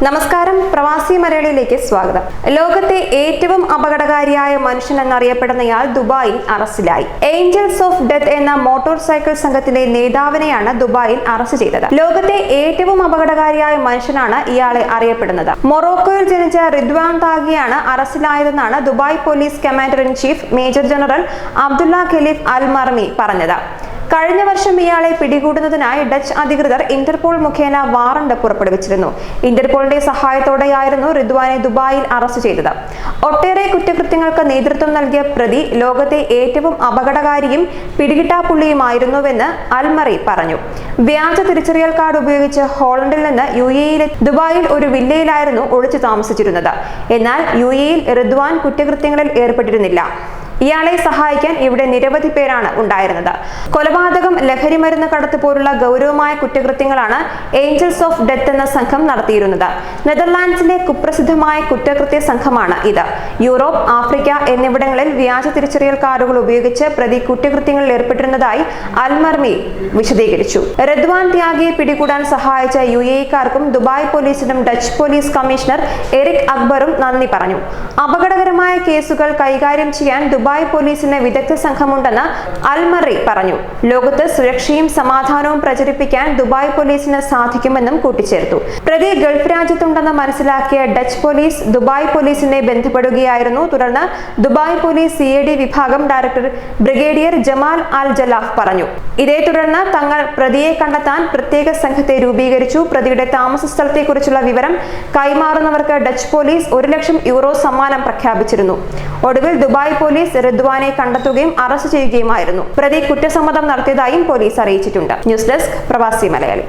നമസ്കാരം, പ്രവാസി മലയാളിയിലേക്ക് സ്വാഗതം. ലോകത്തെ ഏറ്റവും അപകടകാരിയായ മനുഷ്യൻ എന്നറിയപ്പെടുന്നയാൾ ദുബായിൽ അറസ്റ്റിലായി. ഏഞ്ചൽസ് ഓഫ് ഡെത്ത് എന്ന മോട്ടോർ സൈക്കിൾ സംഘത്തിലെ നേതാവിനെയാണ് ദുബായിൽ അറസ്റ്റ് ചെയ്തത്. ലോകത്തെ ഏറ്റവും അപകടകാരിയായ മനുഷ്യനാണ് ഇയാളെ അറിയപ്പെടുന്നത്. മൊറോക്കോയിൽ ജനിച്ച റിദ്വാൻ താഗിയാണ് അറസ്റ്റിലായതെന്നാണ് Dubai police commander in chief major general Abdullah Khalif Al Marmi പറഞ്ഞത്. കഴിഞ്ഞ വർഷം ഇയാളെ പിടികൂടുന്നതിനായി ഡച്ച് അധികൃതർ ഇന്റർപോൾ മുഖേന വാറണ്ട് പുറപ്പെടുവിച്ചിരുന്നു. ഇന്റർപോളിന്റെ സഹായത്തോടെയായിരുന്നു റിദ്വാനെ ദുബായിൽ അറസ്റ്റ് ചെയ്തത്. ഒട്ടേറെ കുറ്റകൃത്യങ്ങൾക്ക് നേതൃത്വം നൽകിയ പ്രതി ലോകത്തെ ഏറ്റവും അപകടകാരിയും പിടികിട്ടാപ്പുള്ളിയുമായിരുന്നുവെന്ന് അൽമറി പറഞ്ഞു. വ്യാജ തിരിച്ചറിയൽ കാർഡ് ഉപയോഗിച്ച് ഹോളണ്ടിൽ നിന്ന് UAE ദുബായിൽ ഒരു വില്ലയിലായിരുന്നു ഒളിച്ചു താമസിച്ചിരുന്നത്. എന്നാൽ UAE റിദ്വാൻ കുറ്റകൃത്യങ്ങളിൽ ഏർപ്പെട്ടിരുന്നില്ല. ഇയാളെ സഹായിക്കാൻ ഇവിടെ നിരവധി പേരാണ് ഉണ്ടായിരുന്നത്. കൊലപാതകം, ലഹരിമരുന്ന് കടത്ത് പോലുള്ള ഗൗരവമായ കുറ്റകൃത്യങ്ങളാണ് ഏഞ്ചൽസ് ഓഫ് ഡെത്ത് എന്ന സംഘം നടത്തിയിരുന്നത്. നെതർലാൻഡ്സിലെ കുപ്രസിദ്ധമായ കുറ്റകൃത്യ സംഘമാണ് ഇത്. യൂറോപ്പ്, ആഫ്രിക്ക എന്നിവിടങ്ങളിൽ വ്യാജ തിരിച്ചറിയൽ കാർഡുകൾ ഉപയോഗിച്ച് പ്രതി കുറ്റകൃത്യങ്ങളിൽ ഏർപ്പെട്ടിരുന്നതായി അൽമർമി വിശദീകരിച്ചു. റിദ്വാൻ ത്യാഗിയെ പിടികൂടാൻ സഹായിച്ച UAE-ക്കാർക്കും ദുബായ് പോലീസിനും ഡച്ച് പോലീസ് കമ്മീഷണർ എറിക് അക്ബറും നന്ദി പറഞ്ഞു. അപകടകരമായ കേസുകൾ കൈകാര്യം ചെയ്യാൻ ദുബായ് പോലീസിന് വിദഗ്ധ സംഘമുണ്ടെന്ന് അൽമറി പറഞ്ഞു. ലോകത്ത് സുരക്ഷയും സമാധാനവും പ്രചരിപ്പിക്കാൻ ദുബായ് പോലീസിന് സാധിക്കുമെന്നും കൂട്ടിച്ചേർത്തു. പ്രതി ഗൾഫ് രാജ്യത്തുണ്ടെന്ന് മനസ്സിലാക്കിയ ഡച്ച് പോലീസ് ദുബായ് പോലീസിനെ ബന്ധപ്പെടുകയായിരുന്നു. തുടർന്ന് ദുബായ് പോലീസ് CID വിഭാഗം ഡയറക്ടർ ബ്രിഗേഡിയർ ജമാൽ അൽ ജലാഫ് പറഞ്ഞു. ഇതേ തുടർന്ന് തങ്ങൾ പ്രതിയെ കണ്ടെത്താൻ പ്രത്യേക സംഘത്തെ രൂപീകരിച്ചു. പ്രതിയുടെ താമസ സ്ഥലത്തെക്കുറിച്ചുള്ള വിവരം കൈമാറുന്നവർക്ക് ഡച്ച് പോലീസ് €1,00,000 സമ്മാനം പ്രഖ്യാപിച്ചിരുന്നു. ഒടുവിൽ ദുബായ് പോലീസ് റിദ്വാനെ കണ്ടെത്തുകയും അറസ്റ്റ് ചെയ്യുകയുമായിരുന്നു. പ്രതി കുറ്റസമ്മതം നടത്തിയതായും പോലീസ് അറിയിച്ചിട്ടുണ്ട്. ന്യൂസ് ഡെസ്ക്, പ്രവാസി മലയാളി.